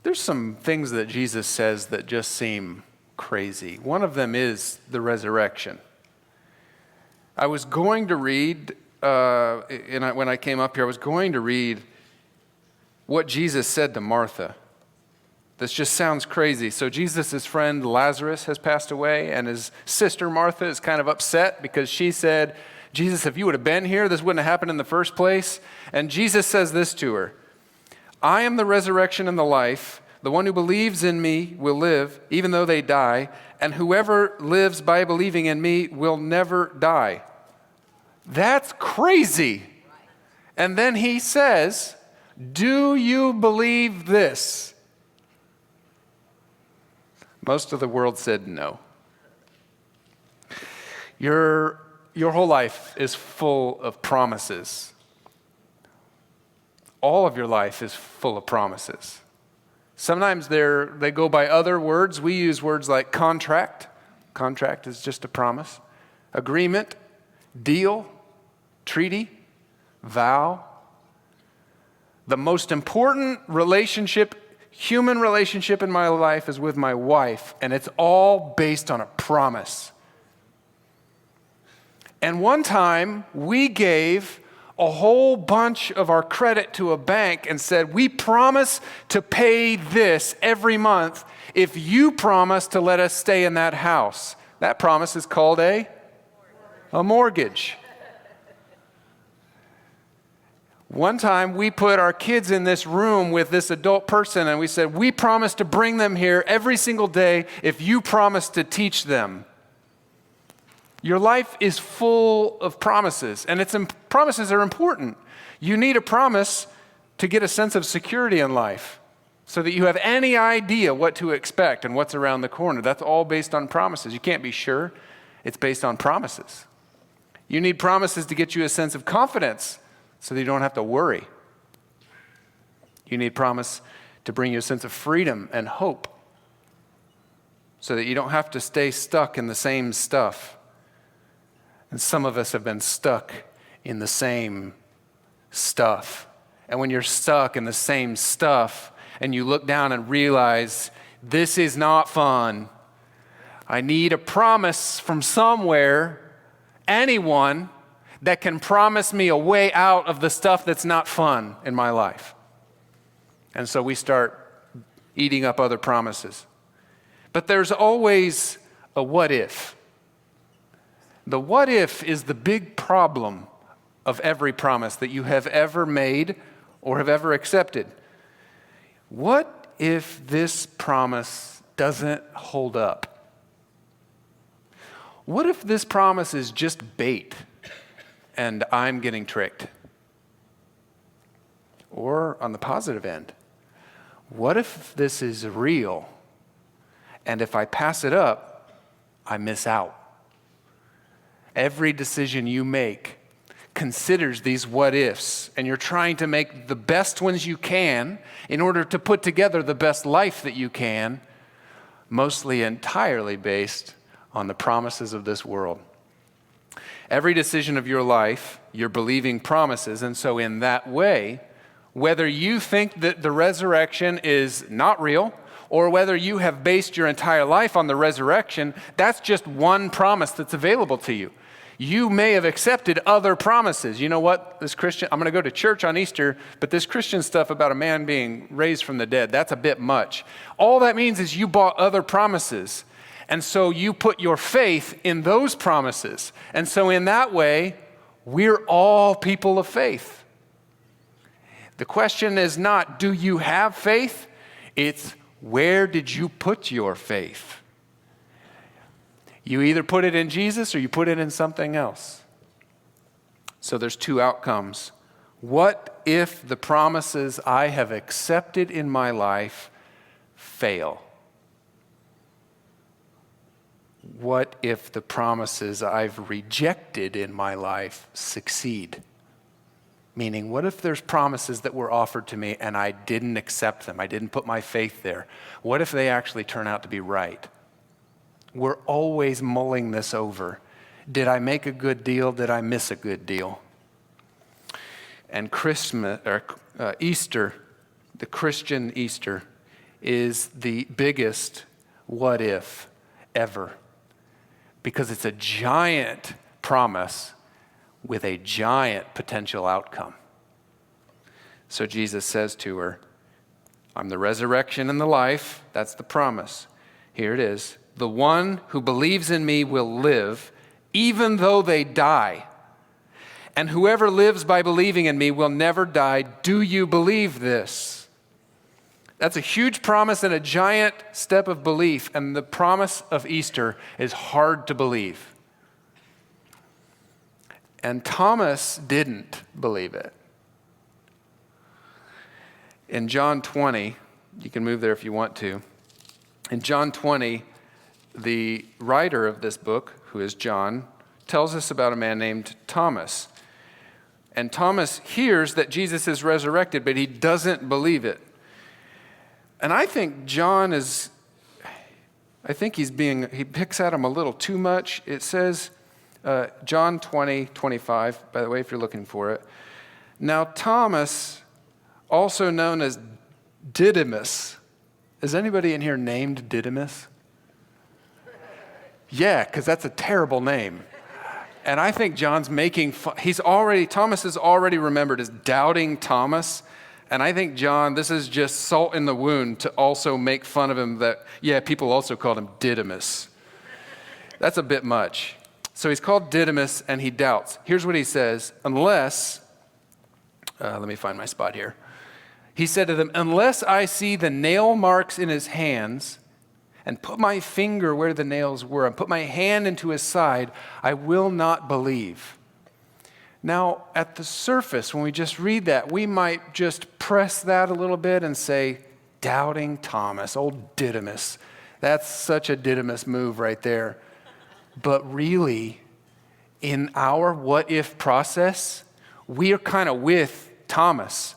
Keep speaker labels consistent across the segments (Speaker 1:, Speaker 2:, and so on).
Speaker 1: There's some things that Jesus says that just seem crazy. One of them is the resurrection. I was going to read, when I came up here, I was going to read what Jesus said to Martha. This just sounds crazy. So Jesus' friend Lazarus has passed away, and his sister Martha is kind of upset because she said, Jesus, if you would have been here, this wouldn't have happened in the first place. And Jesus says this to her, I am the resurrection and the life. The one who believes in me will live, even though they die, and whoever lives by believing in me will never die. That's crazy. And then he says, do you believe this? Most of the world said no. Your whole life is full of promises. All of your life is full of promises. Sometimes they go by other words. We use words like contract. Contract is just a promise. Agreement, deal, treaty, vow. The most important relationship, human relationship in my life is with my wife, and it's all based on a promise. And one time, we gave a whole bunch of our credit to a bank and said, we promise to pay this every month if you promise to let us stay in that house. That promise is called a mortgage. One time we put our kids in this room with this adult person and we said, we promise to bring them here every single day if you promise to teach them. Your life is full of promises, and promises are important. You need a promise to get a sense of security in life so that you have any idea what to expect and what's around the corner. That's all based on promises. You can't be sure. It's based on promises. You need promises to get you a sense of confidence so that you don't have to worry. You need promise to bring you a sense of freedom and hope so that you don't have to stay stuck in the same stuff. And some of us have been stuck in the same stuff. And when you're stuck in the same stuff and you look down and realize, this is not fun, I need a promise from somewhere, anyone, that can promise me a way out of the stuff that's not fun in my life. And so we start eating up other promises. But there's always a what if. The what if is the big problem of every promise that you have ever made or have ever accepted. What if this promise doesn't hold up? What if this promise is just bait and I'm getting tricked? Or on the positive end, what if this is real and if I pass it up, I miss out? Every decision you make considers these what ifs, and you're trying to make the best ones you can in order to put together the best life that you can, mostly entirely based on the promises of this world. Every decision of your life, you're believing promises, and so in that way, whether you think that the resurrection is not real, or whether you have based your entire life on the resurrection, that's just one promise that's available to you. You may have accepted other promises. You know what, I'm going to go to church on Easter, but this Christian stuff about a man being raised from the dead, that's a bit much. All that means is you bought other promises. And so you put your faith in those promises. And so in that way, we're all people of faith. The question is not, do you have faith? It's, where did you put your faith? You either put it in Jesus or you put it in something else. So there's two outcomes. What if the promises I have accepted in my life fail? What if the promises I've rejected in my life succeed? Meaning, what if there's promises that were offered to me and I didn't accept them? I didn't put my faith there. What if they actually turn out to be right? We're always mulling this over. Did I make a good deal? Did I miss a good deal? And Easter, the Christian Easter, is the biggest what if ever, because it's a giant promise with a giant potential outcome. So Jesus says to her, I'm the resurrection and the life. That's the promise. Here it is. The one who believes in me will live even though they die. And whoever lives by believing in me will never die. Do you believe this? That's a huge promise and a giant step of belief. And the promise of Easter is hard to believe. And Thomas didn't believe it. In John 20, you can move there if you want to. In John 20, the writer of this book, who is John, tells us about a man named Thomas. And Thomas hears that Jesus is resurrected, but he doesn't believe it. And I think John he picks at him a little too much. It says, John 20:25, by the way, if you're looking for it. Now Thomas, also known as Didymus. Is anybody in here named Didymus? Yeah, because that's a terrible name. And I think John's making fun. Thomas is already remembered as doubting Thomas. And I think John, this is just salt in the wound to also make fun of him people also called him Didymus. That's a bit much. So he's called Didymus and he doubts. Here's what he says, let me find my spot here. He said to them, unless I see the nail marks in his hands and put my finger where the nails were and put my hand into his side, I will not believe. Now, at the surface, when we just read that, we might just press that a little bit and say, doubting Thomas, old Didymus. That's such a Didymus move right there. But really, in our what-if process, we are kind of with Thomas.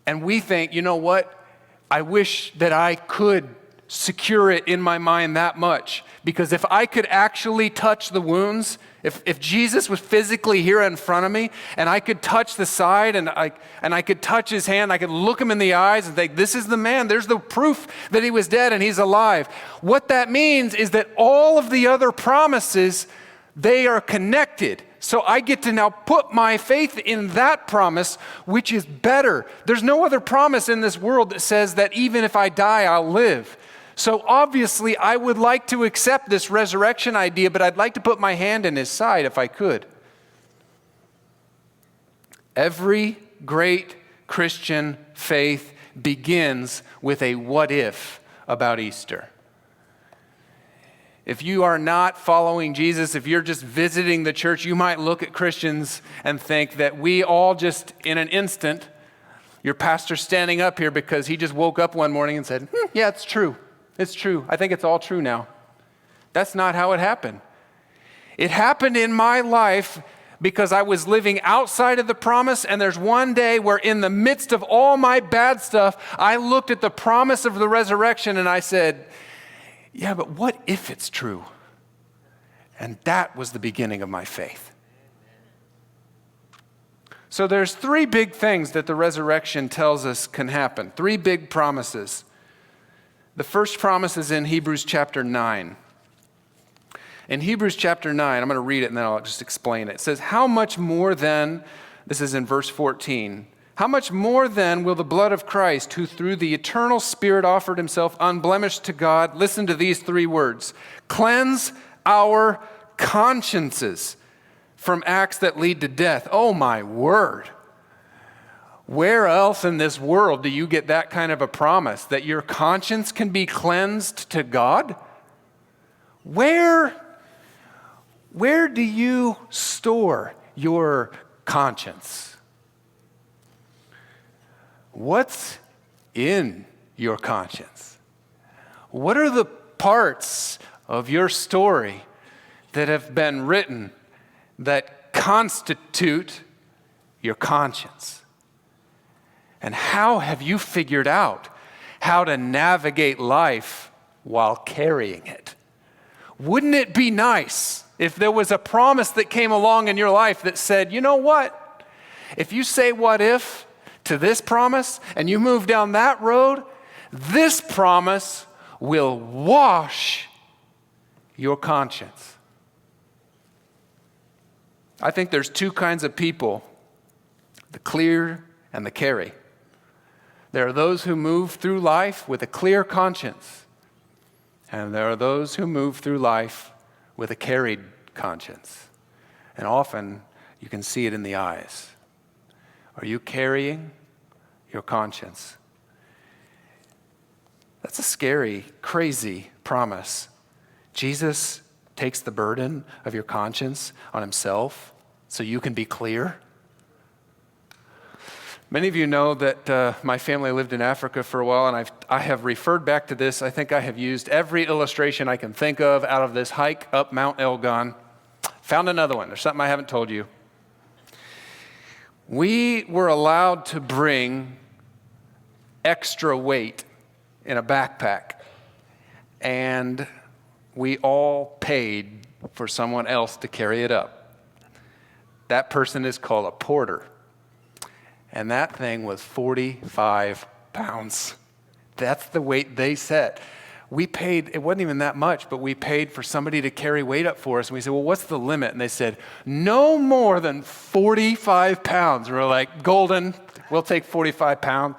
Speaker 1: And we think, you know what? I wish that I could secure it in my mind that much. Because if I could actually touch the wounds, if Jesus was physically here in front of me, and I could touch the side, and I could touch his hand, I could look him in the eyes and think, this is the man. There's the proof that he was dead and he's alive. What that means is that all of the other promises, they are connected. So I get to now put my faith in that promise, which is better. There's no other promise in this world that says that even if I die, I'll live. So obviously, I would like to accept this resurrection idea, but I'd like to put my hand in his side if I could. Every great Christian faith begins with a what if about Easter. If you are not following Jesus, if you're just visiting the church, you might look at Christians and think that we all just, in an instant, your pastor's standing up here because he just woke up one morning and said, yeah, it's true. It's true. I think it's all true now. That's not how it happened. It happened in my life because I was living outside of the promise, and there's one day where in the midst of all my bad stuff, I looked at the promise of the resurrection and I said, yeah, but what if it's true? And that was the beginning of my faith. So there's three big things that the resurrection tells us can happen. Three big promises. The first promise is in Hebrews chapter 9. In Hebrews chapter 9, I'm going to read it and then I'll just explain it. It says, how much more then, this is in verse 14, how much more then will the blood of Christ, who through the eternal Spirit offered himself unblemished to God, listen to these three words, cleanse our consciences from acts that lead to death. Oh my word. Where else in this world do you get that kind of a promise, that your conscience can be cleansed to God? Where do you store your conscience? What's in your conscience? What are the parts of your story that have been written that constitute your conscience? And how have you figured out how to navigate life while carrying it? Wouldn't it be nice if there was a promise that came along in your life that said, you know what? If you say what if to this promise and you move down that road, This promise will wash your conscience. I think there's two kinds of people, the clear and the carry. There are those who move through life with a clear conscience, and there are those who move through life with a carried conscience. And often you can see it in the eyes. Are you carrying your conscience? That's a scary, crazy promise. Jesus takes the burden of your conscience on himself so you can be clear. Many of you know that my family lived in Africa for a while, and I have referred back to this. I think I have used every illustration I can think of out of this hike up Mount Elgon. Found another one. There's something I haven't told you. We were allowed to bring extra weight in a backpack, and we all paid for someone else to carry it up. That person is called a porter. And that thing was 45 pounds. That's the weight they set. We paid, it wasn't even that much, but we paid for somebody to carry weight up for us. And we said, well, what's the limit? And they said, no more than 45 pounds. And we're like, golden, we'll take 45 pounds.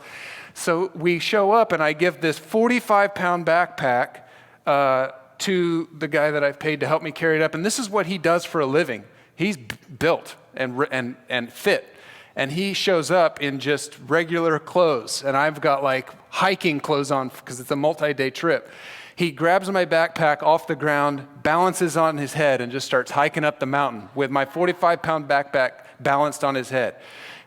Speaker 1: So we show up, and I give this 45-pound backpack to the guy that I've paid to help me carry it up. And this is what he does for a living. He's built and fit. And he shows up in just regular clothes. And I've got like hiking clothes on because it's a multi-day trip. He grabs my backpack off the ground, balances on his head, and just starts hiking up the mountain with my 45-pound backpack balanced on his head.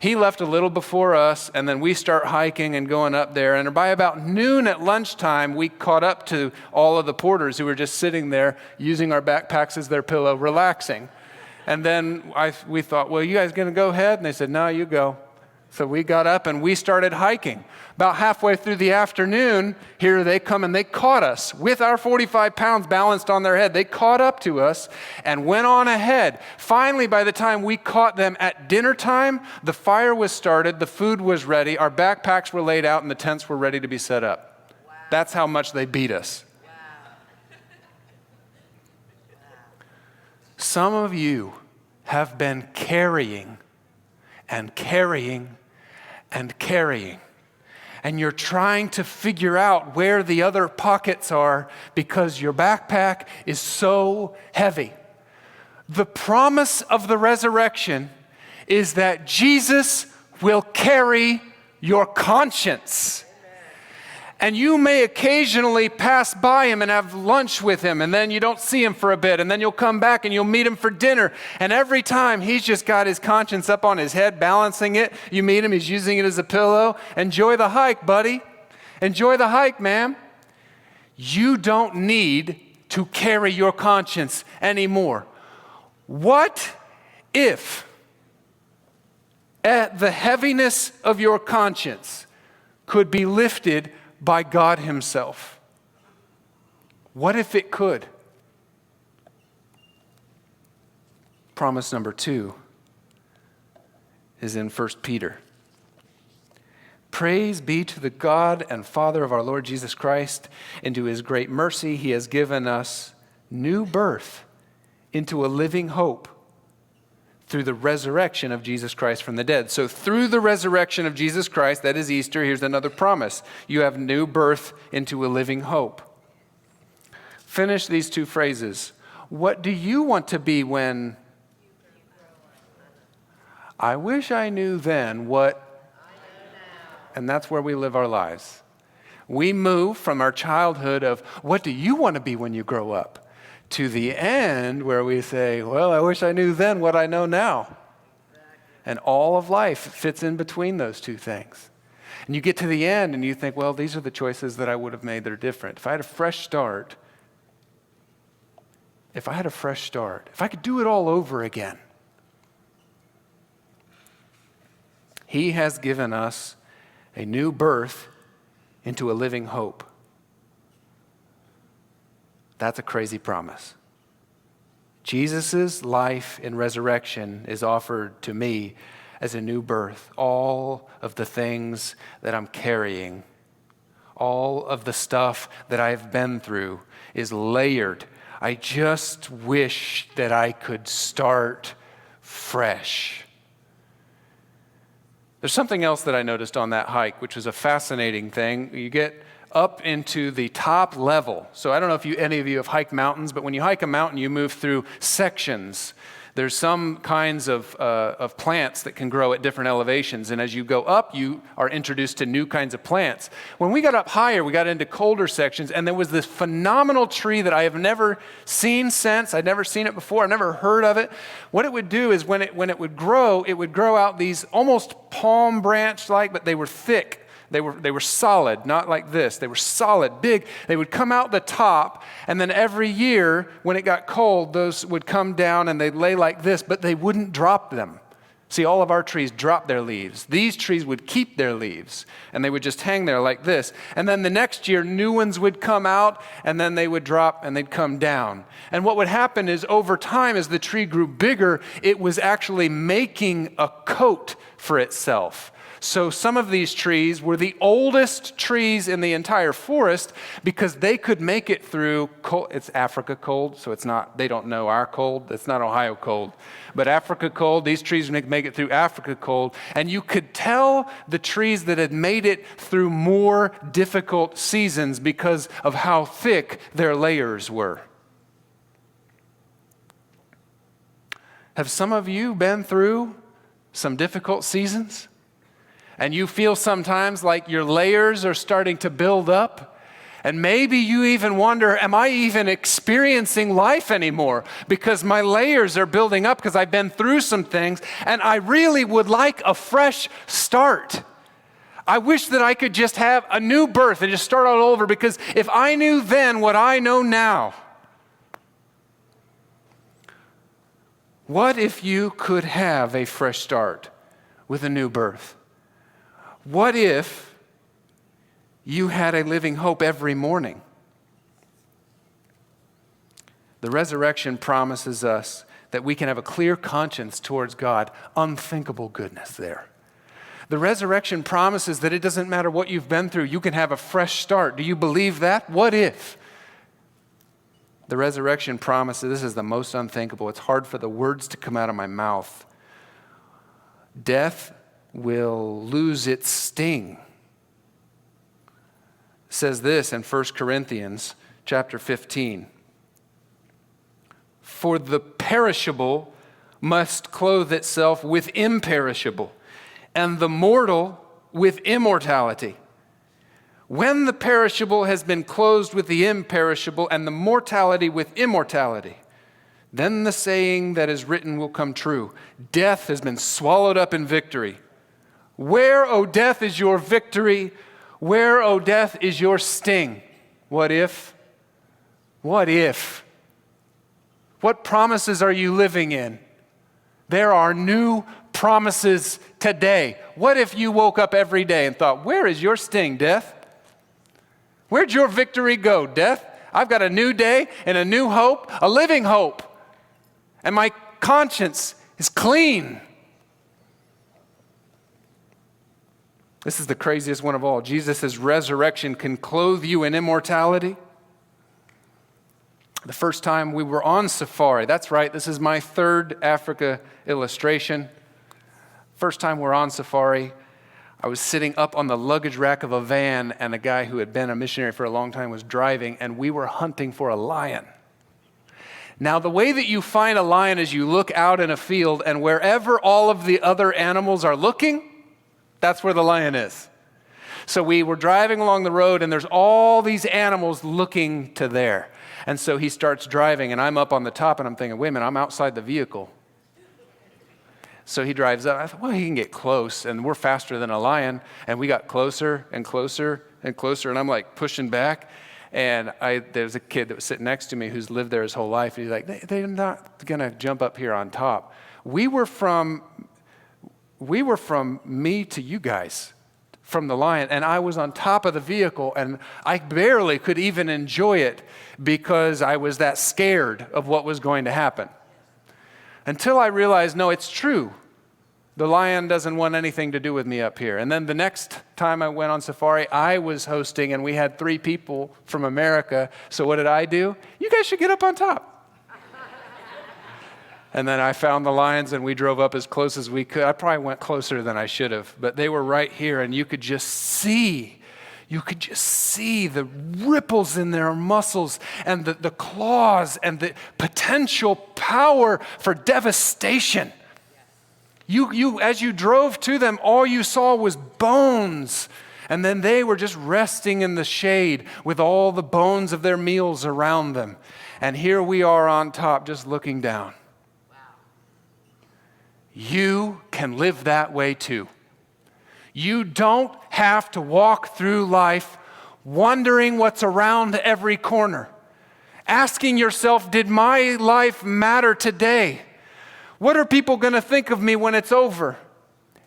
Speaker 1: He left a little before us, and then we start hiking and going up there. And by about noon at lunchtime, we caught up to all of the porters who were just sitting there using our backpacks as their pillow, relaxing. And then we thought, well, you guys going to go ahead? And they said, no, you go. So we got up and we started hiking. About halfway through the afternoon, here they come and they caught us with our 45 pounds balanced on their head. They caught up to us and went on ahead. Finally, by the time we caught them at dinner time, the fire was started, the food was ready, our backpacks were laid out, and the tents were ready to be set up. Wow. That's how much they beat us. Some of you have been carrying and carrying and carrying, and you're trying to figure out where the other pockets are because your backpack is so heavy. The promise of the resurrection is that Jesus will carry your conscience. And you may occasionally pass by him and have lunch with him, and then you don't see him for a bit, and then you'll come back and you'll meet him for dinner. And every time he's just got his conscience up on his head, balancing it. You meet him, he's using it as a pillow. Enjoy the hike, buddy. Enjoy the hike, ma'am. You don't need to carry your conscience anymore. What if the heaviness of your conscience could be lifted by God himself? What if it could? Promise number 2 is in 1 Peter. Praise be to the God and Father of our Lord Jesus Christ. Into his great mercy, he has given us new birth into a living hope through the resurrection of Jesus Christ from the dead. So through the resurrection of Jesus Christ, that is Easter, here's another promise. You have new birth into a living hope. Finish these 2 phrases. What do you want to be when? I wish I knew then what I know now. And that's where we live our lives. We move from our childhood of what do you want to be when you grow up, to the end where we say, well, I wish I knew then what I know now. And all of life fits in between those 2 things. And you get to the end and you think, well, these are the choices that I would have made that are different. If I had a fresh start, if I could do it all over again. He has given us a new birth into a living hope. That's a crazy promise. Jesus' life and resurrection is offered to me as a new birth. All of the things that I'm carrying all of the stuff that I've been through is layered. I just wish that I could start fresh. There's something else that I noticed on that hike, which was a fascinating thing. You get up into the top level. So I don't know if any of you have hiked mountains, but when you hike a mountain, you move through sections. There's some kinds of plants that can grow at different elevations. And as you go up, you are introduced to new kinds of plants. When we got up higher, we got into colder sections, and there was this phenomenal tree that I have never seen since. I'd never seen it before. I've never heard of it. What it would do is when it would grow out these almost palm branch-like, but they were thick. They were solid, not like this. They were solid, big. They would come out the top, and then every year when it got cold, those would come down and they'd lay like this, but they wouldn't drop them. See, all of our trees drop their leaves. These trees would keep their leaves, and they would just hang there like this. And then the next year, new ones would come out, and then they would drop and they'd come down. And what would happen is over time, as the tree grew bigger, it was actually making a coat for itself. So some of these trees were the oldest trees in the entire forest because they could make it through cold. It's Africa cold, so it's not, they don't know our cold. It's not Ohio cold. But Africa cold, these trees make it through Africa cold. And you could tell the trees that had made it through more difficult seasons because of how thick their layers were. Have some of you been through some difficult seasons? And you feel sometimes like your layers are starting to build up. And maybe you even wonder, am I even experiencing life anymore? Because my layers are building up because I've been through some things, and I really would like a fresh start. I wish that I could just have a new birth and just start all over, because if I knew then what I know now, what if you could have a fresh start with a new birth? What if you had a living hope every morning? The resurrection promises us that we can have a clear conscience towards God, unthinkable goodness there. The resurrection promises that it doesn't matter what you've been through, you can have a fresh start. Do you believe that? What if? The resurrection promises, this is the most unthinkable. It's hard for the words to come out of my mouth. Death will lose its sting. It says this in 1 Corinthians chapter 15. For the perishable must clothe itself with imperishable, and the mortal with immortality. When the perishable has been clothed with the imperishable, and the mortality with immortality, then the saying that is written will come true. Death has been swallowed up in victory. Where, O death, is your victory? Where, O death, is your sting? What if? What if? What promises are you living in? There are new promises today. What if you woke up every day and thought, where is your sting, death? Where'd your victory go, death? I've got a new day and a new hope, a living hope. And my conscience is clean. This is the craziest one of all. Jesus' resurrection can clothe you in immortality. The first time we were on safari, that's right, this is my third Africa illustration. First time we're on safari, I was sitting up on the luggage rack of a van, and a guy who had been a missionary for a long time was driving, and we were hunting for a lion. Now, the way that you find a lion is you look out in a field, and wherever all of the other animals are looking, that's where the lion is. So we were driving along the road, and there's all these animals looking to there. And so he starts driving, and I'm up on the top, and I'm thinking, wait a minute, I'm outside the vehicle. So he drives up. I thought, well, he can get close, and we're faster than a lion. And we got closer and closer and closer, and I'm like pushing back. And there's a kid that was sitting next to me who's lived there his whole life. And he's like, they're not going to jump up here on top. We were from me to you guys, from the lion, and I was on top of the vehicle, and I barely could even enjoy it because I was that scared of what was going to happen. Until I realized, no, it's true. The lion doesn't want anything to do with me up here. And then the next time I went on safari, I was hosting, and we had 3 people from America. So what did I do? You guys should get up on top. And then I found the lions, and we drove up as close as we could. I probably went closer than I should have, but they were right here, and you could just see the ripples in their muscles and the claws and the potential power for devastation. You, as you drove to them, all you saw was bones. And then they were just resting in the shade with all the bones of their meals around them. And here we are on top, just looking down. Wow. You can live that way too. You don't have to walk through life wondering what's around every corner, asking yourself, did my life matter today? What are people going to think of me when it's over?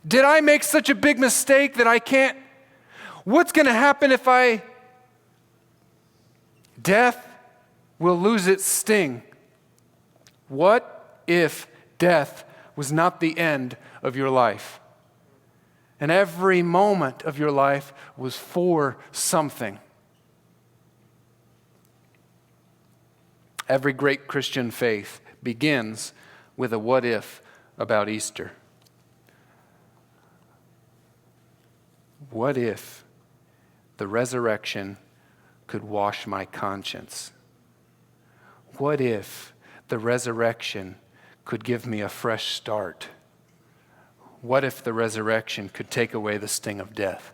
Speaker 1: Did I make such a big mistake that I can't? What's going to happen if Death will lose its sting. What if death was not the end of your life? And every moment of your life was for something. Every great Christian faith begins with a what if about Easter. What if the resurrection could wash my conscience? What if the resurrection could give me a fresh start? What if the resurrection could take away the sting of death?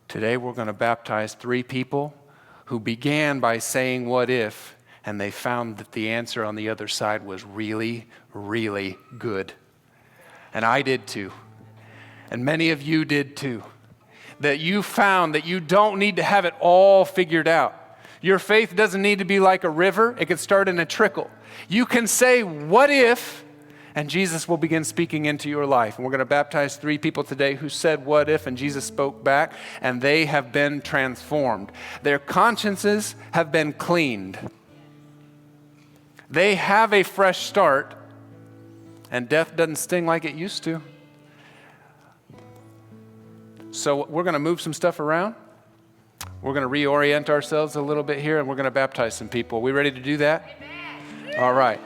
Speaker 1: Today we're going to baptize 3 people who began by saying what if, and they found that the answer on the other side was really, really good. And I did too. And many of you did too. That you found that you don't need to have it all figured out. Your faith doesn't need to be like a river. It can start in a trickle. You can say, what if, and Jesus will begin speaking into your life. And we're going to baptize 3 people today who said what if, and Jesus spoke back, and they have been transformed. Their consciences have been cleaned. They have a fresh start, and death doesn't sting like it used to. So we're going to move some stuff around. We're going to reorient ourselves a little bit here, and we're going to baptize some people. Are we ready to do that? Amen. All right.